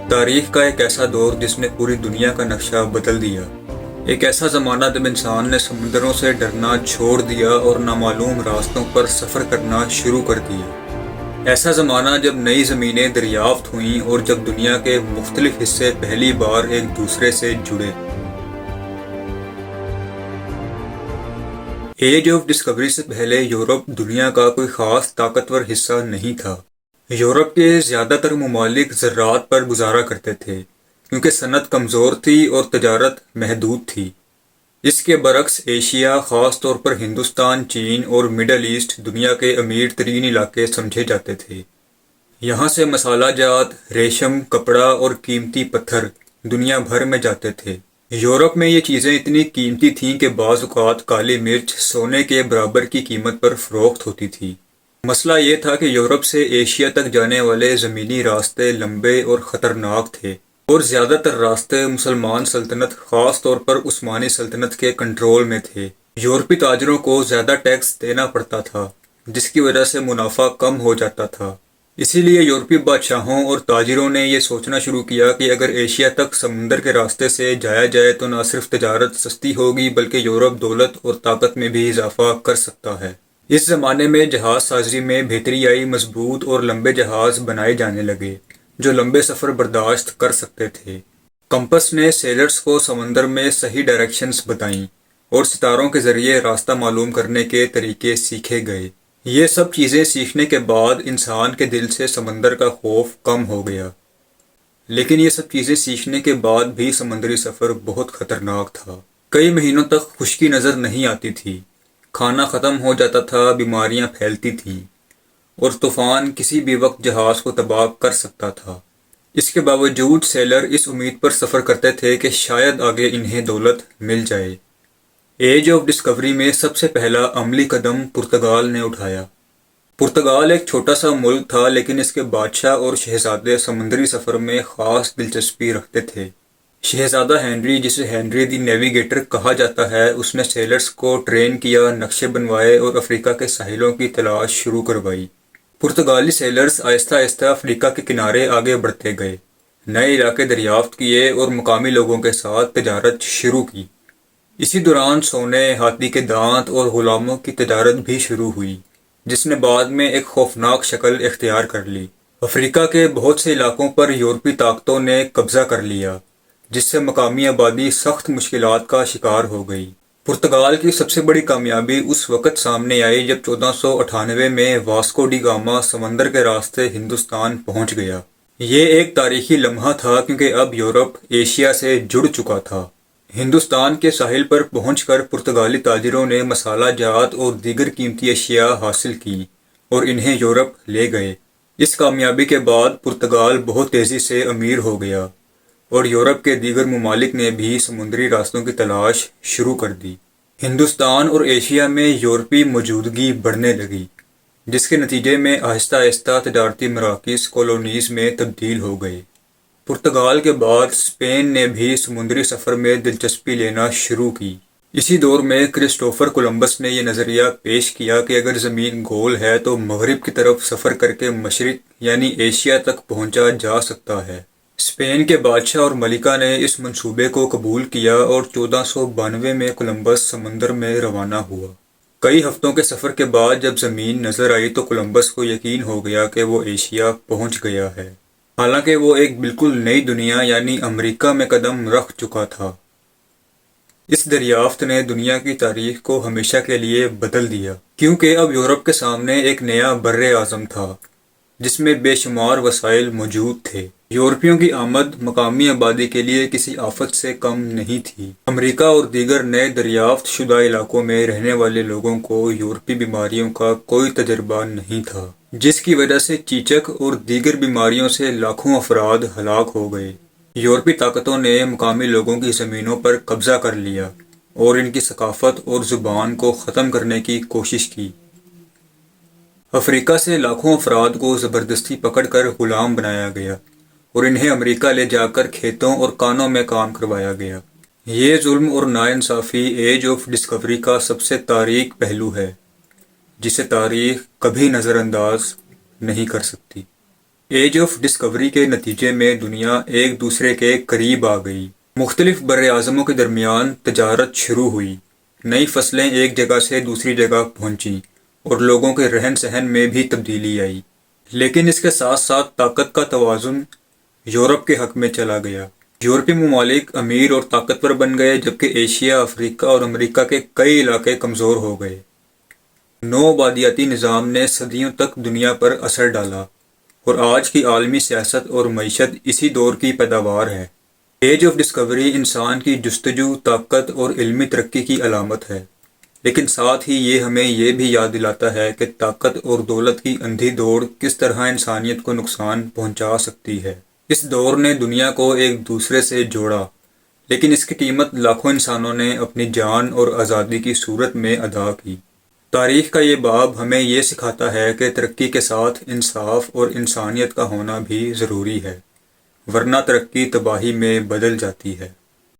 تاریخ کا ایک ایسا دور جس نے پوری دنیا کا نقشہ بدل دیا۔ ایک ایسا زمانہ جب انسان نے سمندروں سے ڈرنا چھوڑ دیا اور نامعلوم راستوں پر سفر کرنا شروع کر دیا۔ ایسا زمانہ جب نئی زمینیں دریافت ہوئیں اور جب دنیا کے مختلف حصے پہلی بار ایک دوسرے سے جڑے۔ ایج آف ڈسکوری سے پہلے یورپ دنیا کا کوئی خاص طاقتور حصہ نہیں تھا۔ یورپ کے زیادہ تر ممالک زراعت پر گزارا کرتے تھے کیونکہ صنعت کمزور تھی اور تجارت محدود تھی۔ اس کے برعکس ایشیا، خاص طور پر ہندوستان، چین اور مڈل ایسٹ دنیا کے امیر ترین علاقے سمجھے جاتے تھے۔ یہاں سے مسالہ جات، ریشم، کپڑا اور قیمتی پتھر دنیا بھر میں جاتے تھے۔ یورپ میں یہ چیزیں اتنی قیمتی تھیں کہ بعض اوقات کالی مرچ سونے کے برابر کی قیمت پر فروخت ہوتی تھی۔ مسئلہ یہ تھا کہ یورپ سے ایشیا تک جانے والے زمینی راستے لمبے اور خطرناک تھے، اور زیادہ تر راستے مسلمان سلطنت، خاص طور پر عثمانی سلطنت کے کنٹرول میں تھے۔ یورپی تاجروں کو زیادہ ٹیکس دینا پڑتا تھا، جس کی وجہ سے منافع کم ہو جاتا تھا۔ اسی لیے یورپی بادشاہوں اور تاجروں نے یہ سوچنا شروع کیا کہ اگر ایشیا تک سمندر کے راستے سے جایا جائے تو نہ صرف تجارت سستی ہوگی بلکہ یورپ دولت اور طاقت میں بھی اضافہ کر سکتا ہے۔ اس زمانے میں جہاز سازی میں بہتری آئی، مضبوط اور لمبے جہاز بنائے جانے لگے جو لمبے سفر برداشت کر سکتے تھے۔ کمپس نے سیلرز کو سمندر میں صحیح ڈائریکشنز بتائیں اور ستاروں کے ذریعے راستہ معلوم کرنے کے طریقے سیکھے گئے۔ یہ سب چیزیں سیکھنے کے بعد انسان کے دل سے سمندر کا خوف کم ہو گیا، لیکن یہ سب چیزیں سیکھنے کے بعد بھی سمندری سفر بہت خطرناک تھا۔ کئی مہینوں تک خشکی نظر نہیں آتی تھی، کھانا ختم ہو جاتا تھا، بیماریاں پھیلتی تھیں اور طوفان کسی بھی وقت جہاز کو تباہ کر سکتا تھا۔ اس کے باوجود سیلر اس امید پر سفر کرتے تھے کہ شاید آگے انہیں دولت مل جائے۔ ایج آف ڈسکوری میں سب سے پہلا عملی قدم پرتگال نے اٹھایا۔ پرتگال ایک چھوٹا سا ملک تھا، لیکن اس کے بادشاہ اور شہزادے سمندری سفر میں خاص دلچسپی رکھتے تھے۔ شہزادہ ہنری، جسے ہنری دی نیویگیٹر کہا جاتا ہے، اس نے سیلرز کو ٹرین کیا، نقشے بنوائے اور افریقہ کے ساحلوں کی تلاش شروع کروائی۔ پرتگالی سیلرز آہستہ آہستہ افریقہ کے کنارے آگے بڑھتے گئے، نئے علاقے دریافت کیے اور مقامی لوگوں کے ساتھ تجارت شروع کی۔ اسی دوران سونے، ہاتھی کے دانت اور غلاموں کی تجارت بھی شروع ہوئی، جس نے بعد میں ایک خوفناک شکل اختیار کر لی۔ افریقہ کے بہت سے علاقوں پر یورپی طاقتوں نے قبضہ کر لیا، جس سے مقامی آبادی سخت مشکلات کا شکار ہو گئی۔ پرتگال کی سب سے بڑی کامیابی اس وقت سامنے آئی جب 1498 میں واسکو ڈی گاما سمندر کے راستے ہندوستان پہنچ گیا۔ یہ ایک تاریخی لمحہ تھا کیونکہ اب یورپ ایشیا سے جڑ چکا تھا۔ ہندوستان کے ساحل پر پہنچ کر پرتگالی تاجروں نے مسالہ جات اور دیگر قیمتی اشیاء حاصل کی اور انہیں یورپ لے گئے۔ اس کامیابی کے بعد پرتگال بہت تیزی سے امیر ہو گیا اور یورپ کے دیگر ممالک نے بھی سمندری راستوں کی تلاش شروع کر دی۔ ہندوستان اور ایشیا میں یورپی موجودگی بڑھنے لگی، جس کے نتیجے میں آہستہ آہستہ تجارتی مراکز کالونیز میں تبدیل ہو گئے۔ پرتگال کے بعد اسپین نے بھی سمندری سفر میں دلچسپی لینا شروع کی۔ اسی دور میں کرسٹوفر کولمبس نے یہ نظریہ پیش کیا کہ اگر زمین گول ہے تو مغرب کی طرف سفر کر کے مشرق یعنی ایشیا تک پہنچا جا سکتا ہے۔ اسپین کے بادشاہ اور ملکہ نے اس منصوبے کو قبول کیا اور 1492 میں کولمبس سمندر میں روانہ ہوا۔ کئی ہفتوں کے سفر کے بعد جب زمین نظر آئی تو کولمبس کو یقین ہو گیا کہ وہ ایشیا پہنچ گیا ہے، حالانکہ وہ ایک بالکل نئی دنیا یعنی امریکہ میں قدم رکھ چکا تھا۔ اس دریافت نے دنیا کی تاریخ کو ہمیشہ کے لیے بدل دیا، کیونکہ اب یورپ کے سامنے ایک نیا بر اعظم تھا جس میں بے شمار وسائل موجود تھے۔ یورپیوں کی آمد مقامی آبادی کے لیے کسی آفت سے کم نہیں تھی۔ امریکہ اور دیگر نئے دریافت شدہ علاقوں میں رہنے والے لوگوں کو یورپی بیماریوں کا کوئی تجربہ نہیں تھا، جس کی وجہ سے چیچک اور دیگر بیماریوں سے لاکھوں افراد ہلاک ہو گئے۔ یورپی طاقتوں نے مقامی لوگوں کی زمینوں پر قبضہ کر لیا اور ان کی ثقافت اور زبان کو ختم کرنے کی کوشش کی۔ افریقہ سے لاکھوں افراد کو زبردستی پکڑ کر غلام بنایا گیا اور انہیں امریکہ لے جا کر کھیتوں اور کانوں میں کام کروایا گیا۔ یہ ظلم اور ناانصافی ایج آف ڈسکوری کا سب سے تاریک پہلو ہے، جسے تاریخ کبھی نظر انداز نہیں کر سکتی۔ ایج آف ڈسکوری کے نتیجے میں دنیا ایک دوسرے کے قریب آ گئی۔ مختلف براعظموں کے درمیان تجارت شروع ہوئی، نئی فصلیں ایک جگہ سے دوسری جگہ پہنچیں اور لوگوں کے رہن سہن میں بھی تبدیلی آئی۔ لیکن اس کے ساتھ ساتھ طاقت کا توازن یورپ کے حق میں چلا گیا۔ یورپی ممالک امیر اور طاقتور بن گئے، جبکہ ایشیا، افریقہ اور امریکہ کے کئی علاقے کمزور ہو گئے۔ نو آبادیاتی نظام نے صدیوں تک دنیا پر اثر ڈالا، اور آج کی عالمی سیاست اور معیشت اسی دور کی پیداوار ہے۔ ایج آف ڈسکوری انسان کی جستجو، طاقت اور علمی ترقی کی علامت ہے، لیکن ساتھ ہی یہ ہمیں یہ بھی یاد دلاتا ہے کہ طاقت اور دولت کی اندھی دوڑ کس طرح انسانیت کو نقصان پہنچا سکتی ہے۔ اس دور نے دنیا کو ایک دوسرے سے جوڑا، لیکن اس کی قیمت لاکھوں انسانوں نے اپنی جان اور آزادی کی صورت میں ادا کی۔ تاریخ کا یہ باب ہمیں یہ سکھاتا ہے کہ ترقی کے ساتھ انصاف اور انسانیت کا ہونا بھی ضروری ہے، ورنہ ترقی تباہی میں بدل جاتی ہے۔